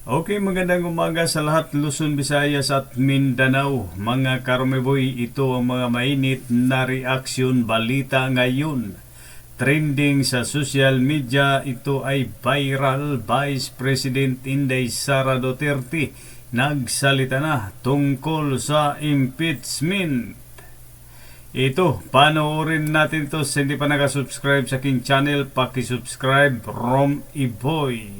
Okay, magandang umaga sa lahat Luzon, Visayas at Mindanao. Mga Karumeboy, ito ang mga mainit na reaksyon balita ngayon. Trending sa social media, ito ay viral. Vice President Inday Sara Duterte nagsalita na tungkol sa impeachment. Ito, panoorin natin to. Sa hindi pa nakasubscribe sa aking channel, pakisubscribe. Rom Iboy.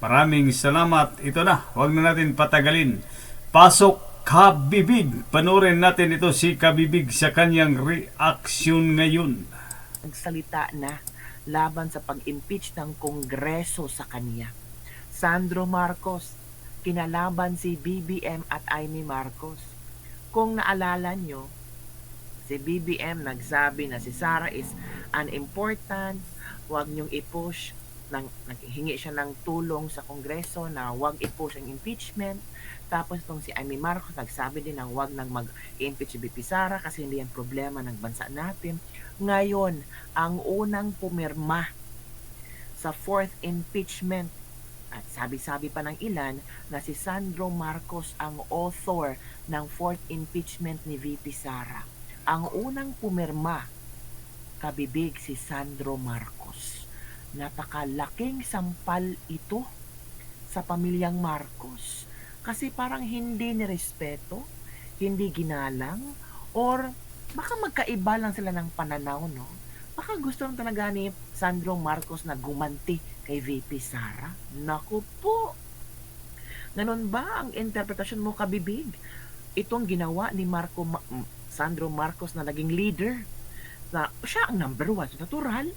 Maraming salamat. Ito na, huwag na natin patagalin. Pasok Kabibig. Panoorin natin ito si Kabibig sa kanyang reaksyon ngayon. Nagsalita na laban sa pag-impeach ng Kongreso sa kanya. Sandro Marcos, kinalaban si BBM at Amy Marcos. Kung naalala nyo, si BBM nagsabi na si Sara is unimportant, huwag nyong i-push, naghingi siya ng tulong sa Kongreso na huwag i-push ang impeachment. Tapos itong si Amy Marcos nagsabi din na huwag nang mag-impeach si BP Sara kasi hindi yan problema ng bansa natin. Ngayon, ang unang pumirma sa fourth impeachment at sabi-sabi pa ng ilan na si Sandro Marcos ang author ng fourth impeachment ni VP Sara. Ang unang pumirma, Kabibig, si Sandro Marcos. Napakalaking sampal ito sa pamilyang Marcos kasi parang hindi nirespeto, hindi ginalang, or baka magkaiba lang sila ng pananaw, no? Baka gusto lang talaga ni Sandro Marcos na gumanti kay VP Sara. Naku po! Ganon ba ang interpretasyon mo, Kabibig? Itong ginawa ni Sandro Marcos na naging leader, na siya ang number one. So, natural,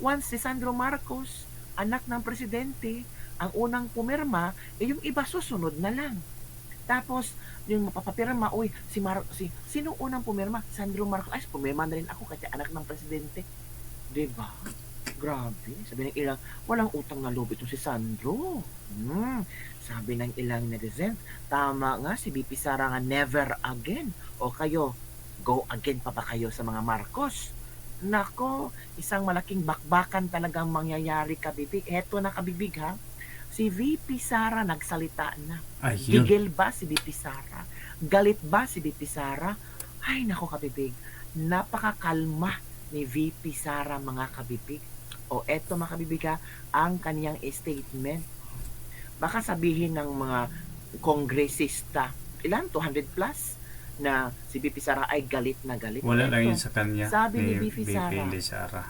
once si Sandro Marcos, anak ng presidente, ang unang pumirma, yung iba susunod na lang. Tapos, yung mapapapirma, sino unang pumirma? Sandro Marcos. Ay, pumirma na rin ako kasi anak ng presidente. Diba? Grabe. Sabi ng ilang, walang utang na loob itong si Sandro. Sabi ng ilang netizen, tama nga, si BP Sara nga never again. O kayo, go again pa ba kayo sa mga Marcos? Nako, isang malaking bakbakan talagang mangyayari, Kabibig. Eto na, Kabibig, ha? Si VP Sara nagsalita na. Ayun. Gigil ba si VP Sara? Galit ba si VP Sara? Ay, nako, Kabibig. Napakakalma ni VP Sara, mga Kabibig. O eto, mga Kabibig, ha, ang kaniyang statement. Baka sabihin ng mga kongresista, ilan? 200 plus? Na si VP Sara ay galit na galit. Wala lang Eto, yun sa kanya sabi ni ni VP BP Sara, Inday Sara.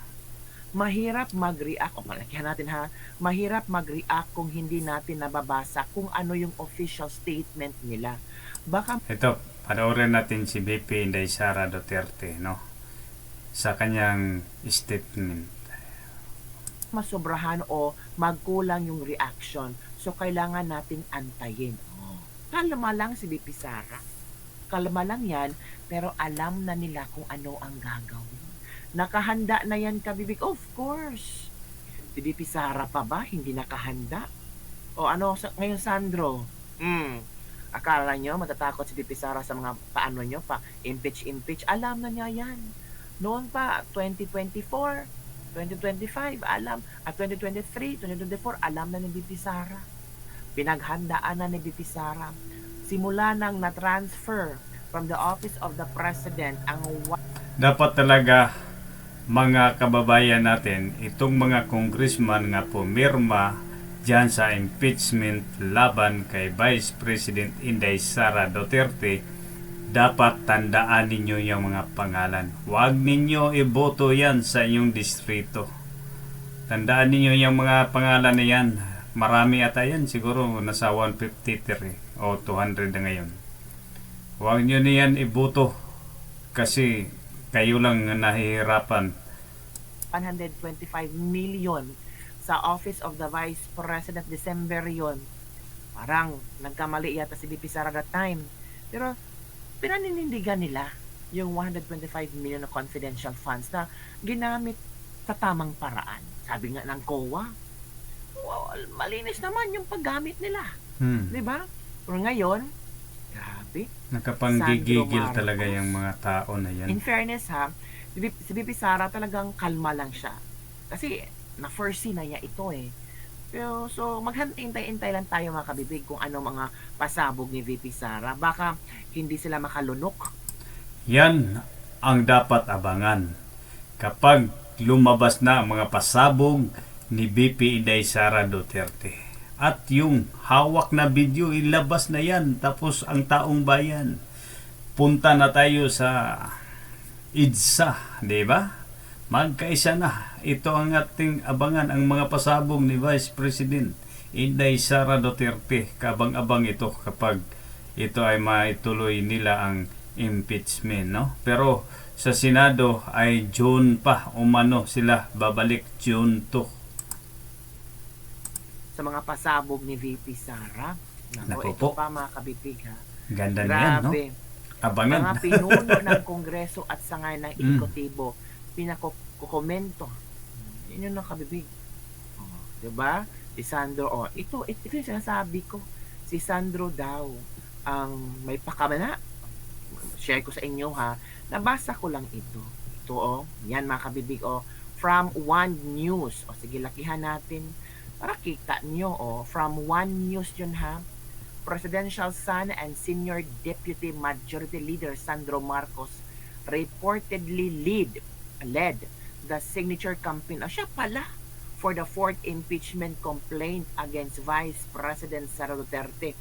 mahirap mag-react, o malakihan natin ha, mahirap mag-react kung hindi natin nababasa kung ano yung official statement nila. Baka Ito, panoorin natin si BP Inday Sara Duterte, no? Sa kanyang statement. masobrahan o magkulang yung reaction. So, kailangan nating antayin. Kalma lang si VP Sara. Kalma lang yan, pero alam na nila kung ano ang gagawin. Nakahanda na yan, Kabibig? Of course. Si VP Sara pa ba? Hindi nakahanda? O ano, ngayon Sandro? Akala nyo matatakot si VP Sara sa mga paano nyo pa? Impeach. Alam na niya yan. Noon pa, 2024, 2025, alam. At 2023, 2024, alam na ni VP Sara. Pinaghandaan na ni VP Sara. Simula nang na-transfer from the office of the president ang Dapat talaga mga kababayan natin, itong mga congressman nga pumirma dyan sa impeachment laban kay Vice President Inday Sara Duterte, dapat tandaan ninyo yung mga pangalan. Huwag ninyo iboto yan sa inyong distrito. Tandaan ninyo yung mga pangalan na yan. Marami ata yan, siguro nasa 153 o 200 na ngayon. Huwag nyo niyan iboto kasi kayo lang nahihirapan. 125 million sa Office of the Vice President, December yon. Parang nagkamali yata si VP Sara that time. Pero pinaninindigan nila yung 125 million na confidential funds na ginamit sa tamang paraan. Sabi nga ng COA, wow, malinis naman yung paggamit nila. Di ba? Pero ngayon, grabe. Nakapanggigigil talaga yung mga tao na yan. In fairness ha, si VP Sara talagang kalma lang siya. Kasi na-foresee na niya ito eh. So maghantay-intay lang tayo mga kabibig kung ano mga pasabog ni VP Sara. Baka hindi sila makalunok. Yan ang dapat abangan. Kapag lumabas na ang mga pasabog ni BP Inday Sara Duterte. At yung hawak na video, ilabas na yan. Tapos ang taong bayan, punta na tayo sa EDSA, di ba? Magkaisa na. Ito ang ating abangan, ang mga pasabog ni Vice President Inday Sara Duterte. Kabang-abang ito kapag ito ay maituloy nila ang impeachment, no? Pero sa Senado ay June pa umano sila babalik, June 2. Sa mga pasabog ni VP Sara. Naku Ito po. pa mga kabibig ha. Ganda niyan, no? Grabe. Abangan. Mga pinuno ng Kongreso at sangay ng Ekutibo, pinakokomento. Yun yung nakabibig. Oh, diba? Si Sandro, ito yung sinasabi ko. Si Sandro daw, ang may pakamana. Share ko sa inyo ha. Nabasa ko lang ito. Ito yan mga kabibig from One News. Sige, lakihan natin. Para kita nyo from One News yun ha. Presidential son and Senior Deputy Majority Leader Sandro Marcos reportedly led the signature campaign. Siya pala for the fourth impeachment complaint against Vice President Sara Duterte.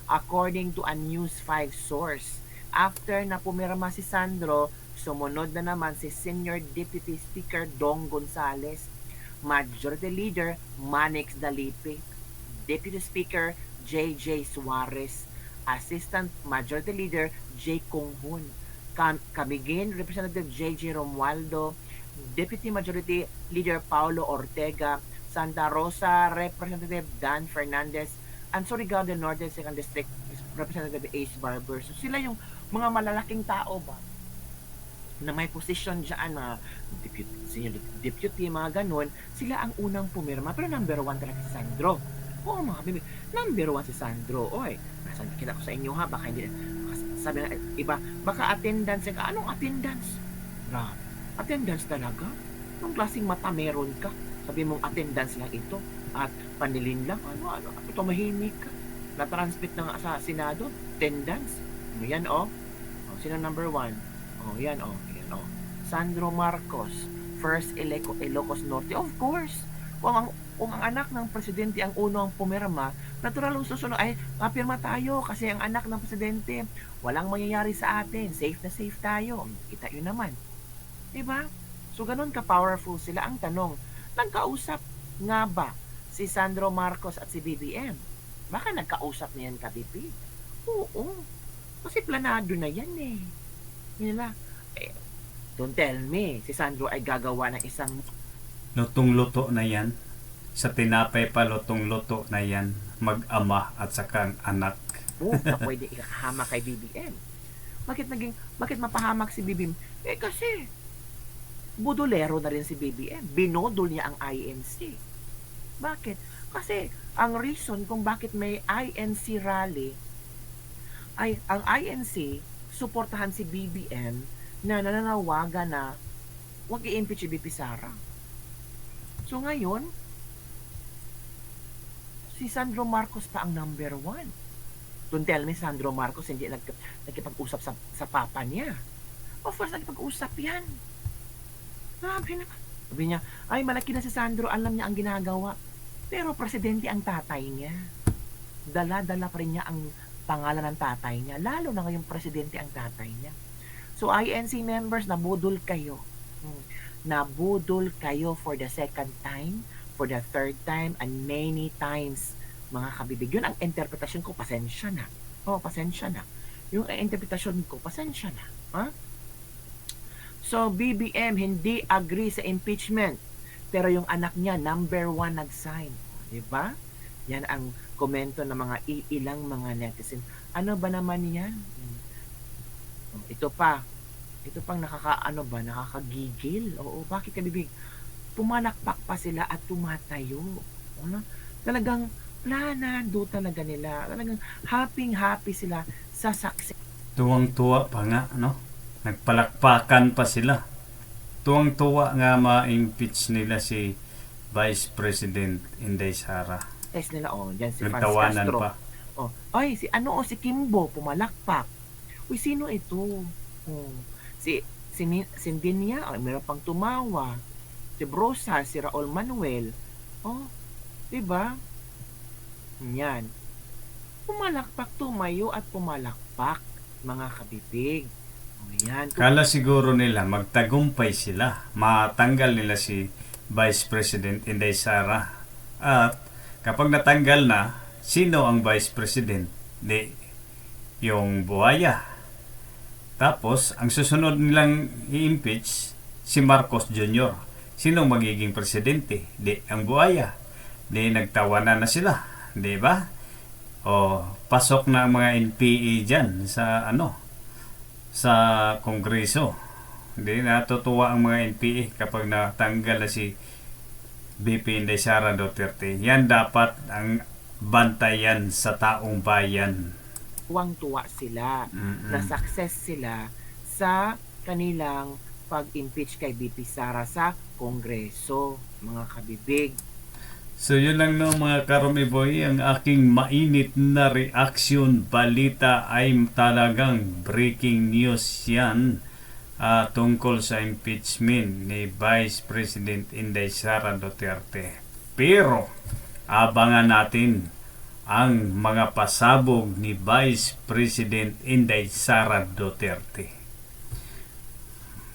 According to a News 5 source, after na pumirma si Sandro, sumunod na naman si Senior Deputy Speaker Dong Gonzales, Majority Leader Manix Dalipe, Deputy Speaker J.J. Suarez, Assistant Majority Leader J. Conghun, Camiguin Representative J.J. Romualdo, Deputy Majority Leader Paulo Ortega, Santa Rosa Representative Dan Fernandez, and Surigao del Norte 2nd District Representative Ace Barber. So sila yung mga malalaking tao ba na may posisyon dyan, mga deputy, mga ganun, sila ang unang pumirma. Pero number 1 talaga si Sandro. Oo mga baby, number 1 si Sandro. Oy, nasan kita ko sa inyo ha, baka hindi, sabi na iba, baka attendance ka. Anong attendance? Grabe, attendance talaga? Anong klaseng mata meron ka? Sabi mong attendance lang ito at panilin lang. Ano, ito mahimik ka. Na-transmit na nga sa Senado, attendance. Yan sino number 1? Yan Sandro Marcos, first Ilocos Norte. Of course, kung ang anak ng presidente ang unang pumirma, natural ang susunod ay mapirma tayo kasi ang anak ng presidente, walang mangyayari sa atin, safe na safe tayo. Kita yun naman. Diba? So ganun ka-powerful sila. Ang tanong, nagkausap nga ba si Sandro Marcos at si BBM? Baka nagkausap na yan ka-BP? Oo. Kasi planado na yan eh. Nila, don't tell me, si Sandro ay gagawa ng isang Lutong-luto na yan. Sa tinapay pa, lutong-luto na yan. Mag-ama at saka ang anak. na pwede ikahama kay BBM. Bakit mapahamak si BBM? Kasi budolero na rin si BBM. Binodol niya ang INC. Bakit? Kasi ang reason kung bakit may INC rally ay ang INC suportahan si BBM na nananawagan na huwag i-impeach si BP Sara. So ngayon, si Sandro Marcos pa ang number 1. Don't tell me Sandro Marcos hindi nagkipag-usap sa papa niya. Of course, nagkipag-usap yan. Sabi naman. Sabi niya, ay malaki na si Sandro, alam niya ang ginagawa. Pero presidente ang tatay niya. Dala-dala pa rin niya ang pangalan ng tatay niya. Lalo na ngayong presidente ang tatay niya. So INC members, nabudol kayo. Nabudol kayo for the second time, for the third time, and many times, mga kabibig. Yun ang interpretasyon ko, pasensya na. Pasensya na. Yung interpretasyon ko, pasensya na. So, BBM hindi agree sa impeachment. Pero yung anak niya, number 1 nag-sign. Diba? Yan ang komento ng mga ilang mga netizen. Ano ba naman yan? Ito pang nakakagigil. Oo, bakit kabibig? Pumalakpak pa sila at tumatayo. Talagang planado talaga nila. Talagang happy sila sa success. Tuwang-tuwa pa nga, no? Nagpalakpakan pa sila. Tuwang-tuwa nga ma-impeach nila si Vice President Inday Sara. Test nila, dyan si Franz Nagtawanan Castro. pa. Ay, si Kimbo, pumalakpak. Uy, sino ito? Si Dinia, meron pang tumawa. Si Brosa, si Raul Manuel. Diba? Yan. Pumalakpak, tumayo at pumalakpak, mga kabibig. Yan. Kala siguro nila magtagumpay sila. Matanggal nila si Vice President Inday Sara. At kapag natanggal na, sino ang Vice President? Yung buhaya. Tapos, ang susunod nilang i-impeach, si Marcos Jr. Sino magiging presidente? Ang buhaya. Nagtawanan na sila. Di ba? Pasok na ang mga NPA dyan sa Kongreso. Hindi natutuwa ang mga NPA kapag natanggal na si BP Inday Sara Duterte. Yan dapat ang bantayan sa taong bayan. Tuwang-tuwa sila na success sila sa kanilang pag-impeach kay BP Sara sa Kongreso, mga kabibig. So yun lang mga Karumiboy, ang aking mainit na reaction. Balita ay talagang breaking news yan tungkol sa impeachment ni Vice President Inday Sara Duterte. Pero abangan natin ang mga pasabog ni Vice President Inday Sara Duterte.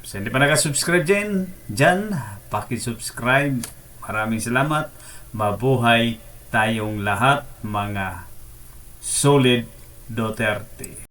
So hindi pa nakasubscribe dyan, pakisubscribe. Maraming salamat. Mabuhay tayong lahat, mga solid Duterte.